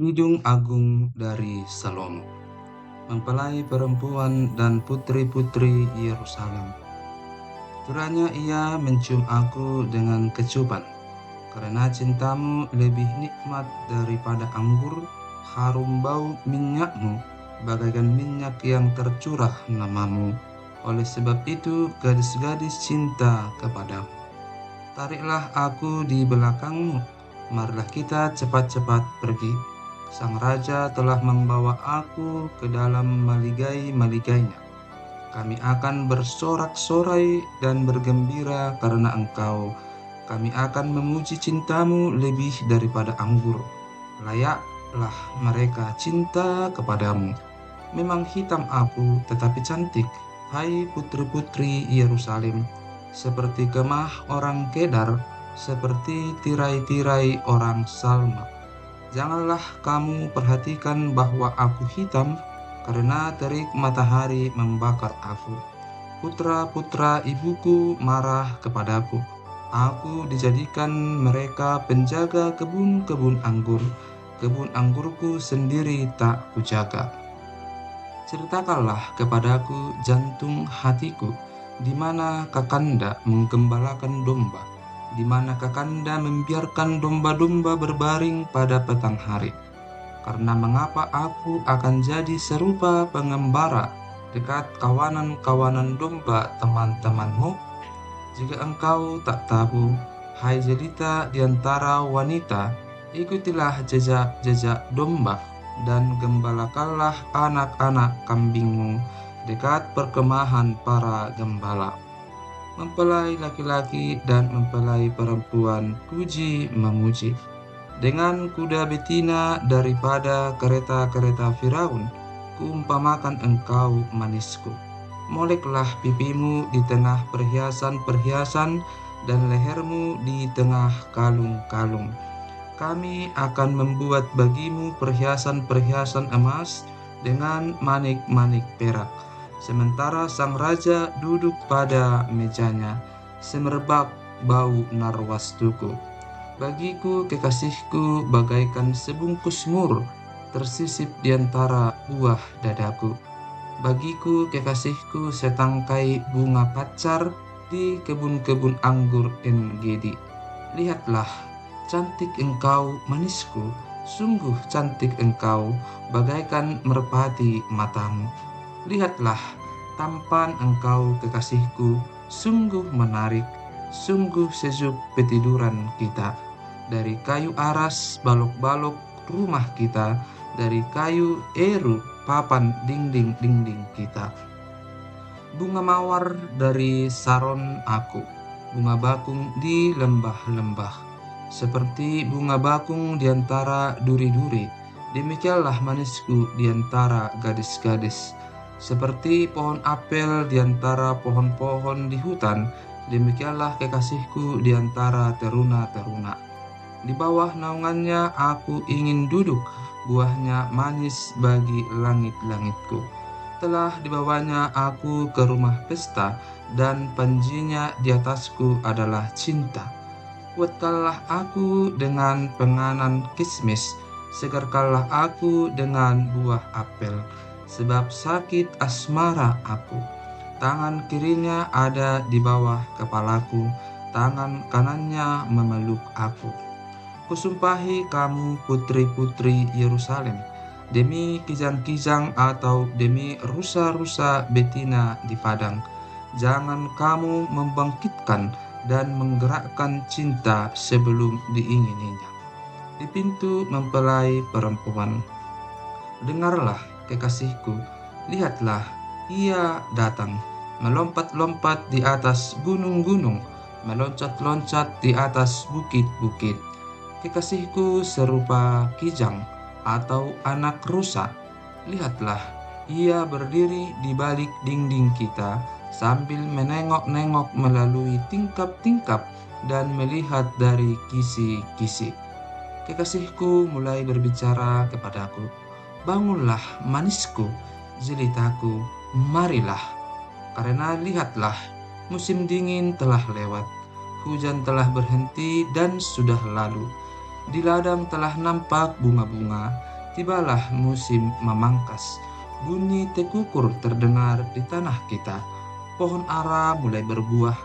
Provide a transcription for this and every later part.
Hidung Agung dari Salomo, mempelai perempuan dan putri-putri Yerusalem. Kiranya ia mencium aku dengan kecupan, karena cintamu lebih nikmat daripada anggur, harum bau minyakmu, bagaikan minyak yang tercurah namamu. Oleh sebab itu, gadis-gadis cinta kepadamu. Tariklah aku di belakangmu, marilah kita cepat-cepat pergi. Sang Raja telah membawa aku ke dalam maligai-maligainya. Kami akan bersorak-sorai dan bergembira karena engkau. Kami akan memuji cintamu lebih daripada anggur. Layaklah mereka cinta kepadamu. Memang hitam aku, tetapi cantik, hai putri-putri Yerusalem, seperti kemah orang Kedar, seperti tirai-tirai orang Salma. Janganlah kamu perhatikan bahwa aku hitam, karena terik matahari membakar aku. Putra-putra ibuku marah kepadaku. Aku dijadikan mereka penjaga kebun-kebun anggur. Kebun anggurku sendiri tak kujaga. Ceritakanlah kepadaku jantung hatiku, di mana Kakanda menggembalakan domba, di mana Kakanda membiarkan domba-domba berbaring pada petang hari. Karena mengapa aku akan jadi serupa pengembara dekat kawanan-kawanan domba teman-temanmu? Jika engkau tak tahu, hai jelita di antara wanita, ikutilah jejak-jejak domba dan gembalakanlah anak-anak kambingmu dekat perkemahan para gembala. Mempelai laki-laki dan mempelai perempuan puji memuji. Dengan kuda betina daripada kereta-kereta Firaun, kuumpamakan engkau manisku. Moleklah pipimu di tengah perhiasan-perhiasan dan lehermu di tengah kalung-kalung. Kami akan membuat bagimu perhiasan-perhiasan emas dengan manik-manik perak. Sementara sang raja duduk pada mejanya, semerbak bau narwastuku. Bagiku kekasihku bagaikan sebungkus mur, tersisip di antara buah dadaku. Bagiku kekasihku setangkai bunga pacar di kebun-kebun anggur En-Gedi. Lihatlah, cantik engkau manisku, sungguh cantik engkau, bagaikan merpati matamu. Lihatlah, tampan engkau kekasihku, sungguh menarik, sungguh sejuk petiduran kita. Dari kayu aras balok-balok rumah kita, dari kayu eru papan dinding-dinding kita. Bunga mawar dari Saron aku, bunga bakung di lembah-lembah. Seperti bunga bakung di antara duri-duri, demikianlah manisku di antara gadis-gadis. Seperti pohon apel di antara pohon-pohon di hutan, demikianlah kekasihku di antara teruna-teruna. Di bawah naungannya aku ingin duduk, buahnya manis bagi langit-langitku. Telah dibawanya aku ke rumah pesta, dan panjinya di atasku adalah cinta. Kuatkanlah aku dengan penganan kismis, segarkanlah aku dengan buah apel, sebab sakit asmara aku. Tangan kirinya ada di bawah kepalaku, tangan kanannya memeluk aku. Kusumpahi kamu putri-putri Yerusalem, demi kijang-kijang atau demi rusa-rusa betina di padang. Jangan kamu membangkitkan dan menggerakkan cinta sebelum diingininya. Di pintu mempelai perempuan, dengarlah kekasihku, lihatlah, ia datang, melompat-lompat di atas gunung-gunung, meloncat-loncat di atas bukit-bukit. Kekasihku serupa kijang atau anak rusa. Lihatlah, ia berdiri di balik dinding kita sambil menengok-nengok melalui tingkap-tingkap dan melihat dari kisi-kisi. Kekasihku mulai berbicara kepadaku. Bangunlah manisku, jelitaku, marilah. Karena lihatlah, musim dingin telah lewat. Hujan telah berhenti dan sudah lalu. Di ladang telah nampak bunga-bunga, tibalah musim memangkas. Bunyi tekukur terdengar di tanah kita. Pohon ara mulai berbuah,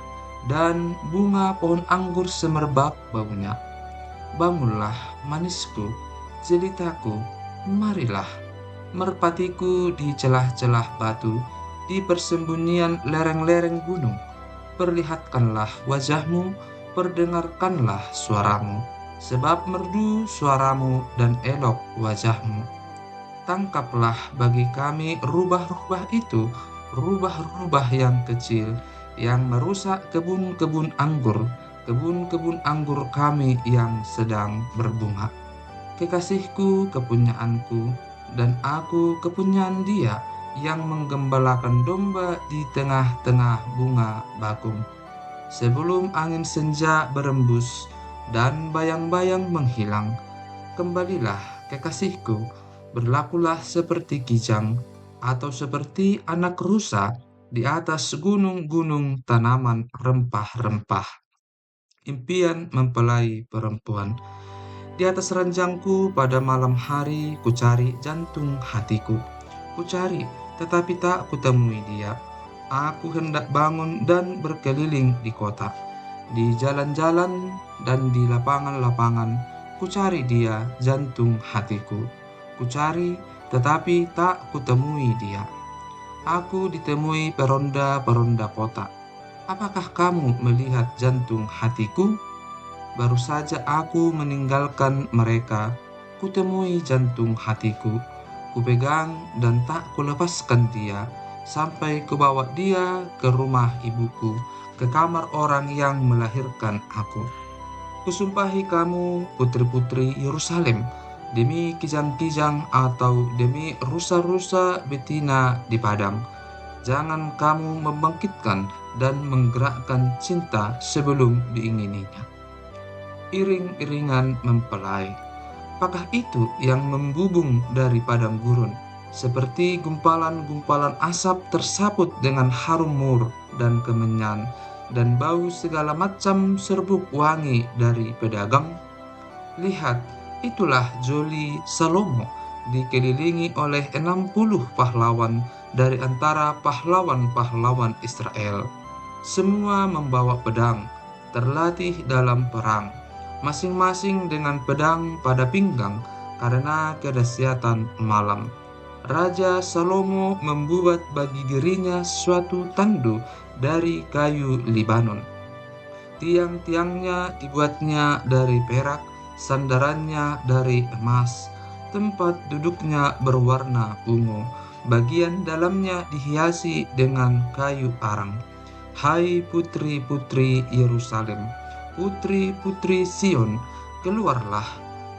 dan bunga pohon anggur semerbak baunya. Bangunlah, manisku, jelitaku, marilah. Merpatiku di celah-celah batu, di persembunyian lereng-lereng gunung. Perlihatkanlah wajahmu, perdengarkanlah suaramu, sebab merdu suaramu dan elok wajahmu. Tangkaplah bagi kami rubah-rubah itu, rubah-rubah yang kecil, yang merusak kebun-kebun anggur kami yang sedang berbunga. Kekasihku kepunyaanku, dan aku kepunyaan dia yang menggembalakan domba di tengah-tengah bunga bakung. Sebelum angin senja berembus dan bayang-bayang menghilang, kembalilah kekasihku, berlakulah seperti kijang atau seperti anak rusa di atas gunung-gunung tanaman rempah-rempah. Impian mempelai perempuan. Di atas ranjangku pada malam hari kucari jantung hatiku. Kucari, tetapi tak kutemui dia. Aku hendak bangun dan berkeliling di kota, di jalan-jalan dan di lapangan-lapangan. Kucari dia, jantung hatiku. Kucari, tetapi tak kutemui dia. Aku ditemui peronda-peronda kota. Apakah kamu melihat jantung hatiku? Baru saja aku meninggalkan mereka, kutemui jantung hatiku. Kupegang dan tak kulepaskan dia, sampai kubawa dia ke rumah ibuku, ke kamar orang yang melahirkan aku. Kusumpahi kamu, putri-putri Yerusalem, demi kijang-kijang atau demi rusa-rusa betina di padang. Jangan kamu membangkitkan dan menggerakkan cinta sebelum diingininya. Iring-iringan mempelai. Apakah itu yang membubung dari padang gurun, seperti gumpalan-gumpalan asap tersaput dengan harum mur dan kemenyan, dan bau segala macam serbuk wangi dari pedagang? Lihat, itulah Joli Salomo, dikelilingi oleh 60 pahlawan dari antara pahlawan-pahlawan Israel. Semua membawa pedang, terlatih dalam perang, masing-masing dengan pedang pada pinggang karena kedahsyatan malam. Raja Salomo membuat bagi dirinya suatu tandu dari kayu Libanon. Tiang-tiangnya dibuatnya dari perak, sandarannya dari emas, tempat duduknya berwarna ungu, bagian dalamnya dihiasi dengan kayu arang. Hai putri-putri Yerusalem, putri-putri Sion, keluarlah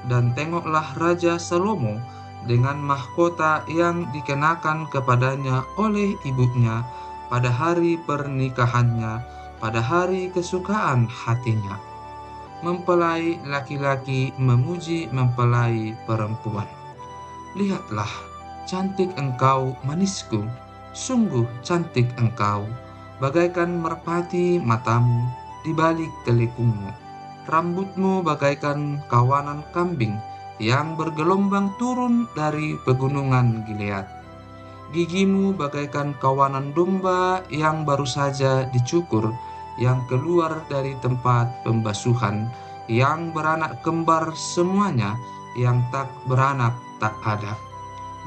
dan tengoklah Raja Salomo dengan mahkota yang dikenakan kepadanya oleh ibunya pada hari pernikahannya, pada hari kesukaan hatinya. Mempelai laki-laki memuji mempelai perempuan. Lihatlah, cantik engkau, manisku, sungguh cantik engkau, bagaikan merpati matamu di balik telikungmu. Rambutmu bagaikan kawanan kambing yang bergelombang turun dari pegunungan Gilead. Gigimu bagaikan kawanan domba yang baru saja dicukur, yang keluar dari tempat pembasuhan, yang beranak kembar semuanya, yang tak beranak tak ada.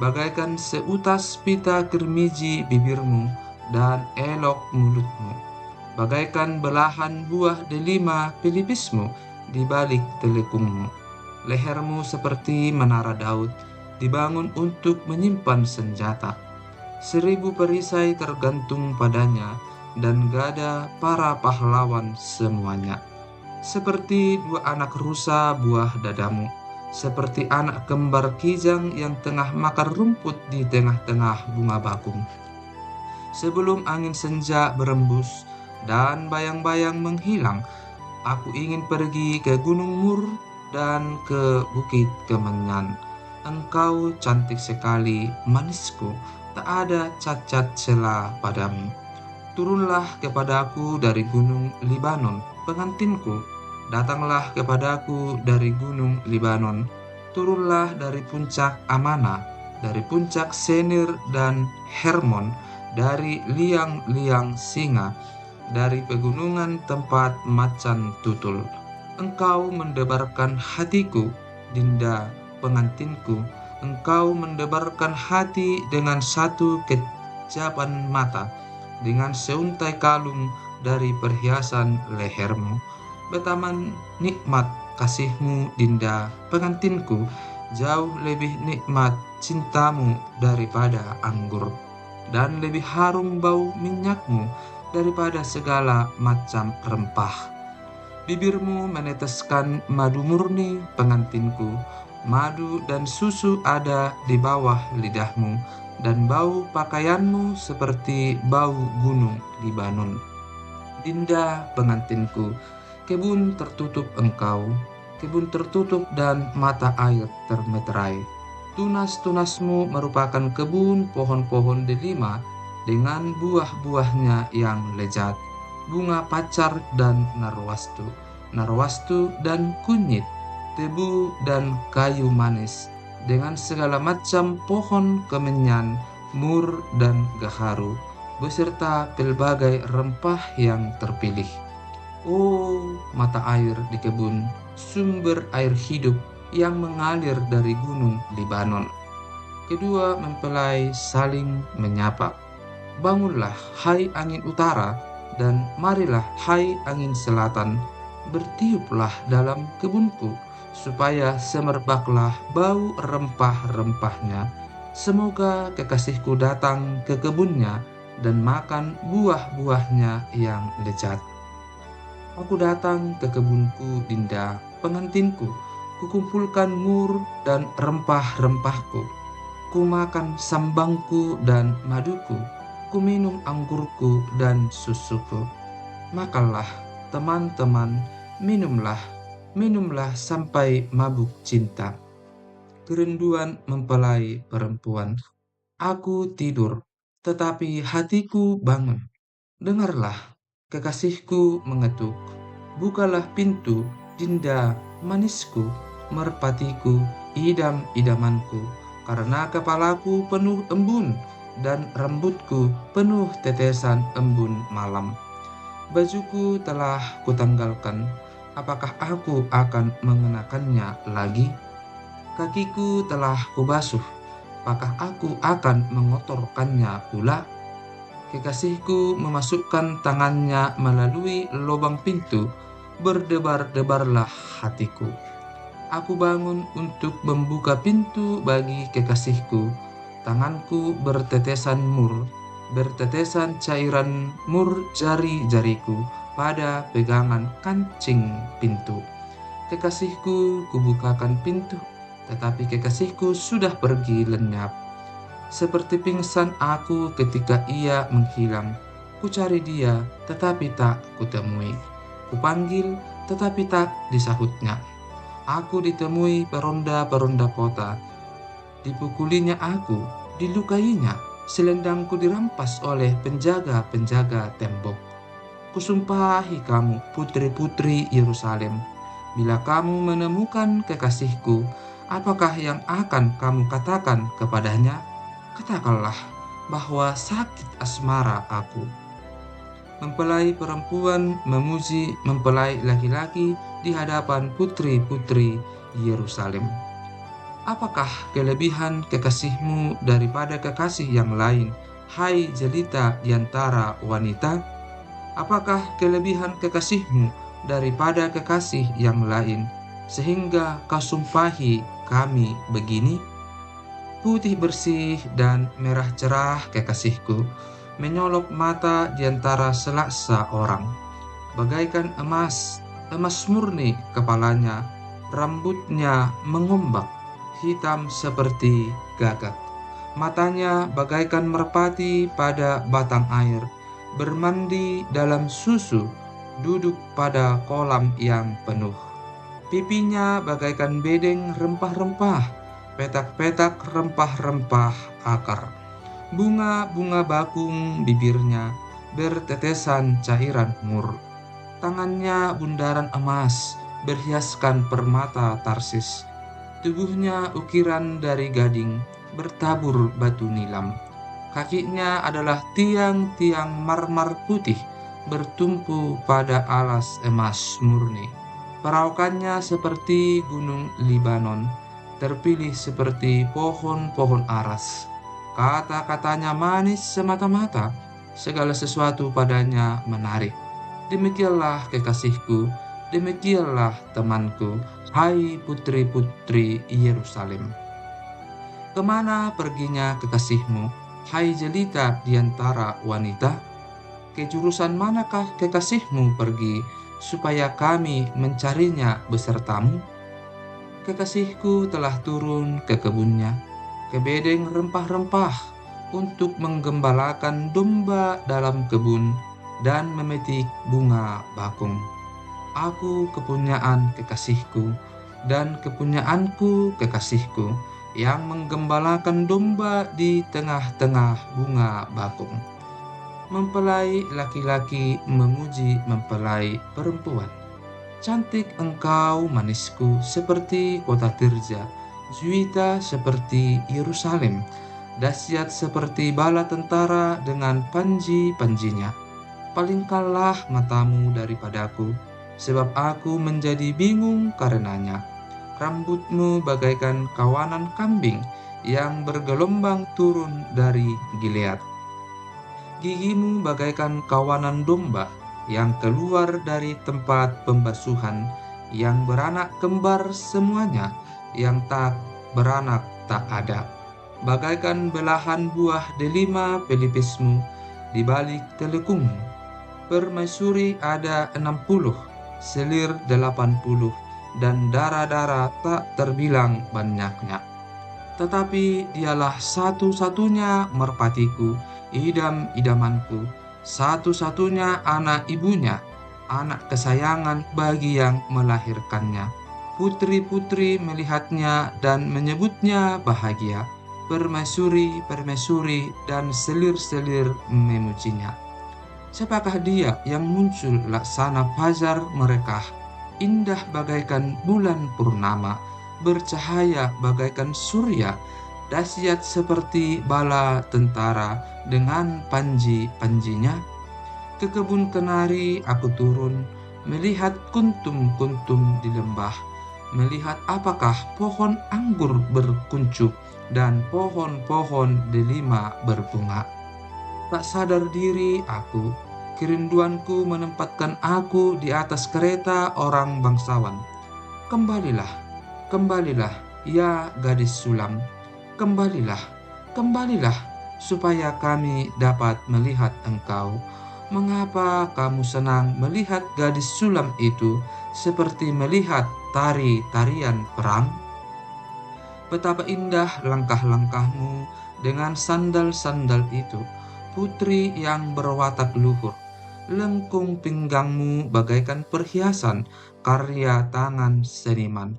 Bagaikan seutas pita kermiji bibirmu dan elok mulutmu, bagaikan belahan buah delima pelipismu di balik telikungmu. Lehermu seperti menara Daud, dibangun untuk menyimpan senjata. 1000 perisai tergantung padanya, dan gada para pahlawan semuanya. Seperti 2 anak rusa buah dadamu, seperti anak kembar kijang yang tengah makan rumput di tengah-tengah bunga bakung. Sebelum angin senja berembus dan bayang-bayang menghilang, aku ingin pergi ke Gunung Mur dan ke Bukit Kemenyan. Engkau cantik sekali, manisku, tak ada cacat cela padamu. Turunlah kepadaku dari gunung Libanon, pengantinku. Datanglah kepadaku dari gunung Libanon. turunlah dari puncak Amana, dari puncak Senir dan Hermon, dari liang-liang singa, dari pegunungan tempat macan tutul. Engkau mendebarkan hatiku, Dinda pengantinku. Engkau mendebarkan hati dengan satu kejaban mata, dengan seuntai kalung dari perhiasan lehermu. Betapa nikmat kasihmu, Dinda pengantinku, jauh lebih nikmat cintamu daripada anggur, dan lebih harum bau minyakmu daripada segala macam rempah. Bibirmu meneteskan madu murni, pengantinku. Madu dan susu ada di bawah lidahmu, dan bau pakaianmu seperti bau gunung Libanon. Dinda pengantinku, kebun tertutup engkau, kebun tertutup dan mata air termeterai. Tunas-tunasmu merupakan kebun pohon-pohon delima dengan buah-buahnya yang lezat, bunga pacar dan narwastu, narwastu dan kunyit, tebu dan kayu manis, dengan segala macam pohon kemenyan, mur dan gaharu, beserta pelbagai rempah yang terpilih. Oh, mata air di kebun, sumber air hidup yang mengalir dari gunung Libanon. Kedua mempelai saling menyapa. Bangunlah, hai angin utara, dan marilah, hai angin selatan, bertiuplah dalam kebunku, supaya semerbaklah bau rempah-rempahnya. Semoga kekasihku datang ke kebunnya dan makan buah-buahnya yang lezat. Aku datang ke kebunku, Dinda pengantinku, kukumpulkan mur dan rempah-rempahku, ku makan sambangku dan maduku, ku minum anggurku dan susuku. Makanlah, teman-teman, minumlah, minumlah sampai mabuk cinta. Kerinduan mempelai perempuan. Aku tidur, tetapi hatiku bangun. Dengarlah, kekasihku mengetuk. Bukalah pintu, Dinda manisku, merpatiku, idam-idamanku, karena kepalaku penuh embun dan rambutku penuh tetesan embun malam. Bajuku telah kutanggalkan, apakah aku akan mengenakannya lagi? Kakiku telah kubasuh, apakah aku akan mengotorkannya pula? Kekasihku memasukkan tangannya melalui lubang pintu, berdebar-debarlah hatiku. Aku bangun untuk membuka pintu bagi kekasihku. Tanganku bertetesan mur, bertetesan cairan mur jari-jariku pada pegangan kancing pintu. Kekasihku, kubukakan pintu, tetapi kekasihku sudah pergi lenyap. Seperti pingsan aku ketika ia menghilang. Kucari dia, tetapi tak kutemui. Kupanggil, tetapi tak disahutnya. Aku ditemui peronda-peronda kota. Dipukulinya aku, dilukainya. Selendangku dirampas oleh penjaga-penjaga tembok. Kusumpahi kamu, putri-putri Yerusalem, bila kamu menemukan kekasihku, apakah yang akan kamu katakan kepadanya? Katakanlah bahwa sakit asmara aku. Mempelai perempuan memuji mempelai laki-laki di hadapan putri-putri Yerusalem. Apakah kelebihan kekasihmu daripada kekasih yang lain, hai jelita di antara wanita? Apakah kelebihan kekasihmu daripada kekasih yang lain, sehingga kau sumpahi kami begini? Putih bersih dan merah cerah kekasihku, menyolok mata di antara selaksa orang. Bagaikan emas, emas murni kepalanya, rambutnya mengombak, hitam seperti gagak. Matanya bagaikan merpati pada batang air, bermandi dalam susu, duduk pada kolam yang penuh. Pipinya bagaikan bedeng rempah-rempah, petak-petak rempah-rempah akar. Bunga-bunga bakung bibirnya, bertetesan cairan mur. Tangannya bundaran emas, berhiaskan permata Tarsis. Tubuhnya ukiran dari gading, bertabur batu nilam. Kakinya adalah tiang-tiang marmer putih, bertumpu pada alas emas murni. Perawakannya seperti gunung Libanon, terpilih seperti pohon-pohon aras. Kata-katanya manis semata-mata, segala sesuatu padanya menarik. Demikianlah kekasihku, demikianlah temanku, hai putri-putri Yerusalem. Kemana perginya kekasihmu, hai jelita di antara wanita? Ke jurusan manakah kekasihmu pergi, supaya kami mencarinya besertamu? Kekasihku telah turun ke kebunnya, ke bedeng rempah-rempah, untuk menggembalakan domba dalam kebun dan memetik bunga bakung. Aku kepunyaan kekasihku, dan kepunyaanku kekasihku, yang menggembalakan domba di tengah-tengah bunga bakung. Mempelai laki-laki memuji mempelai perempuan. Cantik engkau manisku seperti kota Tirza, Zuita seperti Yerusalem, dahsyat seperti bala tentara dengan panji-panjinya. Palingkanlah matamu daripadaku, sebab aku menjadi bingung karenanya. Rambutmu bagaikan kawanan kambing yang bergelombang turun dari Gilead. Gigimu bagaikan kawanan domba yang keluar dari tempat pembasuhan, yang beranak kembar semuanya, yang tak beranak tak ada. Bagaikan belahan buah delima pelipismu di balik telekungmu. Permaisuri ada 60, selir 80, dan darah-darah tak terbilang banyaknya. Tetapi dialah satu-satunya merpatiku, idam-idamanku, satu-satunya anak ibunya, anak kesayangan bagi yang melahirkannya. Putri-putri melihatnya dan menyebutnya bahagia. Permaisuri-permaisuri dan selir-selir memujinya. Siapakah dia yang muncul laksana fajar mereka, indah bagaikan bulan purnama, bercahaya bagaikan surya, dahsyat seperti bala tentara dengan panji-panjinya? Ke kebun kenari aku turun, melihat kuntum-kuntum di lembah, melihat apakah pohon anggur berkuncup dan pohon-pohon delima berbunga. Tak sadar diri aku, kerinduanku menempatkan aku di atas kereta orang bangsawan. Kembalilah, kembalilah, ya gadis sulam. Kembalilah, kembalilah, supaya kami dapat melihat engkau. Mengapa kamu senang melihat gadis sulam itu seperti melihat tari-tarian perang? Betapa indah langkah-langkahmu dengan sandal-sandal itu, putri yang berwatak luhur. Lengkung pinggangmu bagaikan perhiasan karya tangan seniman.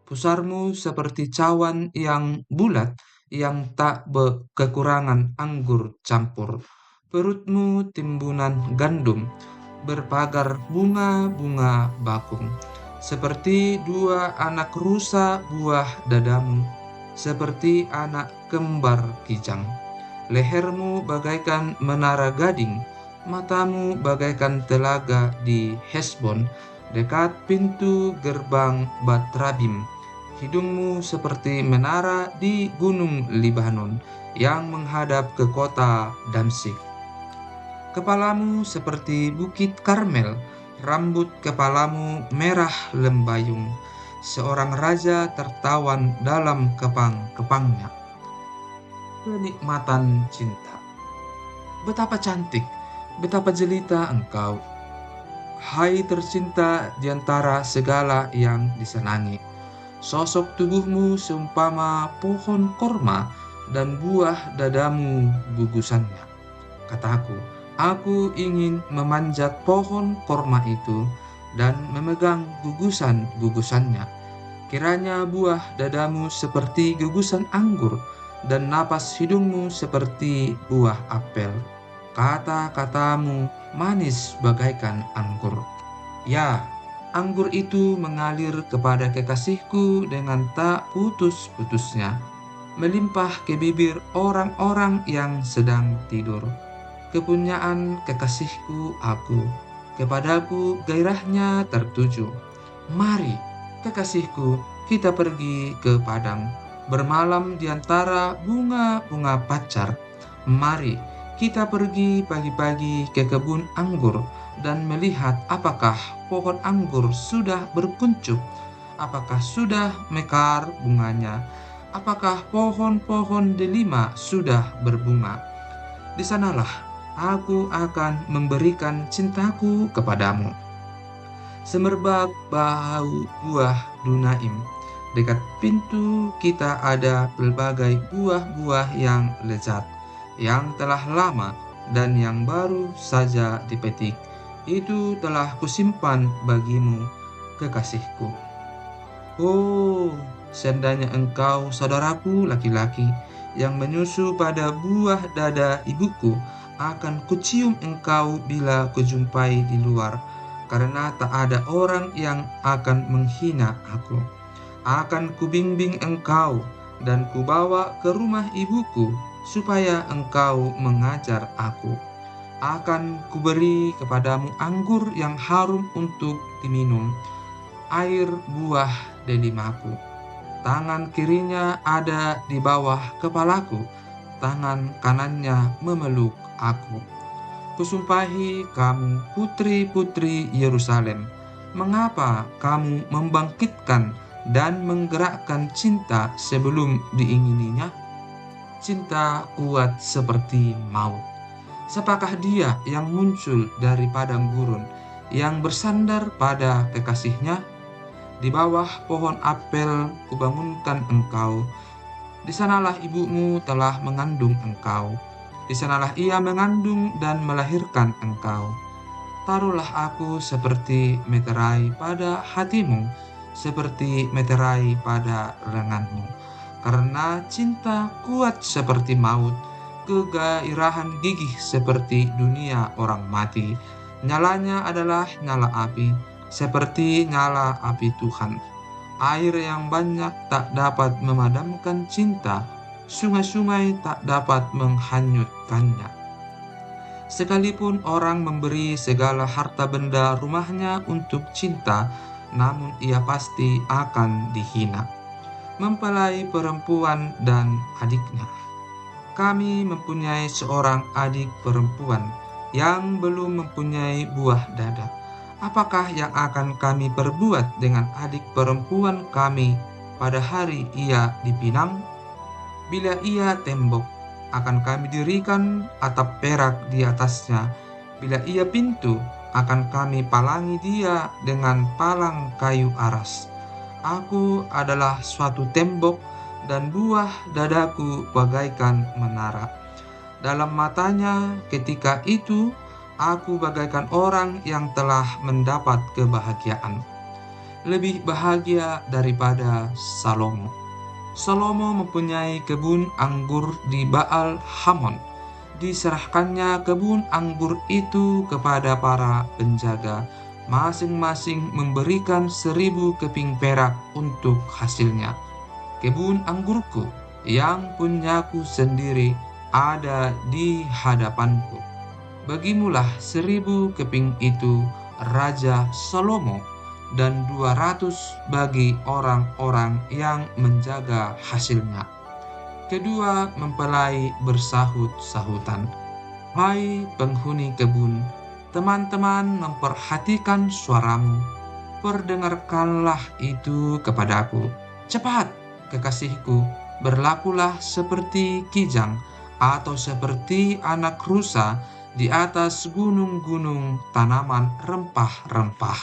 Pusarmu seperti cawan yang bulat yang tak kekurangan anggur campur. Perutmu timbunan gandum, berpagar bunga-bunga bakung. Seperti dua anak rusa buah dadamu, seperti anak kembar kijang. Lehermu bagaikan menara gading, matamu bagaikan telaga di Hesbon, dekat pintu gerbang Batrabim. Hidungmu seperti menara di gunung Libanon yang menghadap ke kota Damsik. Kepalamu seperti bukit Karmel, rambut kepalamu merah lembayung. Seorang raja tertawan dalam kepang-kepangnya. Kenikmatan cinta. Betapa cantik, betapa jelita engkau. Hai tercinta di antara segala yang disenangi. Sosok tubuhmu seumpama pohon korma dan buah dadamu gugusannya. Kataku, aku ingin memanjat pohon korma itu dan memegang gugusan-gugusannya. Kiranya buah dadamu seperti gugusan anggur dan napas hidungmu seperti buah apel. Kata-katamu manis bagaikan anggur. Ya, Anggur itu mengalir kepada kekasihku dengan tak putus-putusnya, melimpah ke bibir orang-orang yang sedang tidur. Kepunyaan kekasihku aku, kepadaku gairahnya tertuju. Mari, kekasihku, kita pergi ke padang, bermalam di antara bunga-bunga pacar. Mari, kita pergi pagi-pagi ke kebun anggur dan melihat apakah pohon anggur sudah berkuncup, apakah sudah mekar bunganya, apakah pohon-pohon delima sudah berbunga. Di sanalah aku akan memberikan cintaku kepadamu. Semerbak bau buah dunaim. Dekat pintu kita ada berbagai buah-buah yang lezat, yang telah lama dan yang baru saja dipetik. Itu telah kusimpan bagimu, kekasihku. Oh, seandainya engkau, saudaraku laki-laki, yang menyusu pada buah dada ibuku, akan kucium engkau bila kujumpai di luar, karena tak ada orang yang akan menghina aku. Akan kubimbing engkau dan kubawa ke rumah ibuku, supaya engkau mengajar aku. Akan kuberi kepadamu anggur yang harum untuk diminum, air buah delimaku. Tangan kirinya ada di bawah kepalaku, tangan kanannya memeluk aku. Kusumpahi kamu, putri-putri Yerusalem, mengapa kamu membangkitkan dan menggerakkan cinta sebelum diingininya? Cinta kuat seperti maut. Siapakah dia yang muncul dari padang gurun, yang bersandar pada kekasihnya? Di bawah pohon apel kubangunkan engkau. Di sanalah ibumu telah mengandung engkau. Di sanalah ia mengandung dan melahirkan engkau. Taruhlah aku seperti meterai pada hatimu, seperti meterai pada lenganmu. Karena cinta kuat seperti maut, kegairahan gigih seperti dunia orang mati. Nyalanya adalah nyala api, seperti nyala api Tuhan. Air yang banyak tak dapat memadamkan cinta, sungai-sungai tak dapat menghanyutkannya. Sekalipun orang memberi segala harta benda rumahnya untuk cinta, namun ia pasti akan dihina. Mempelai perempuan dan adiknya. Kami mempunyai seorang adik perempuan yang belum mempunyai buah dada. Apakah yang akan kami perbuat dengan adik perempuan kami pada hari ia dipinang? Bila ia tembok, akan kami dirikan atap perak di atasnya. Bila ia pintu, akan kami palangi dia dengan palang kayu aras. Aku adalah suatu tembok, dan buah dadaku bagaikan menara. Dalam matanya ketika itu, aku bagaikan orang yang telah mendapat kebahagiaan. Lebih bahagia daripada Salomo. Salomo mempunyai kebun anggur di Baal Hamon. Diserahkannya kebun anggur itu kepada para penjaga, masing-masing memberikan 1.000 keping perak untuk hasilnya. Kebun anggurku yang punyaku sendiri ada di hadapanku. Bagimulah 1.000 keping itu, Raja Salomo, dan 200 bagi orang-orang yang menjaga hasilnya. Kedua mempelai bersahut-sahutan, "Hai penghuni kebun, teman-teman memperhatikan suaramu. Perdengarkanlah itu kepadaku. Cepat, kekasihku, berlakulah seperti kijang atau seperti anak rusa di atas gunung-gunung tanaman rempah-rempah."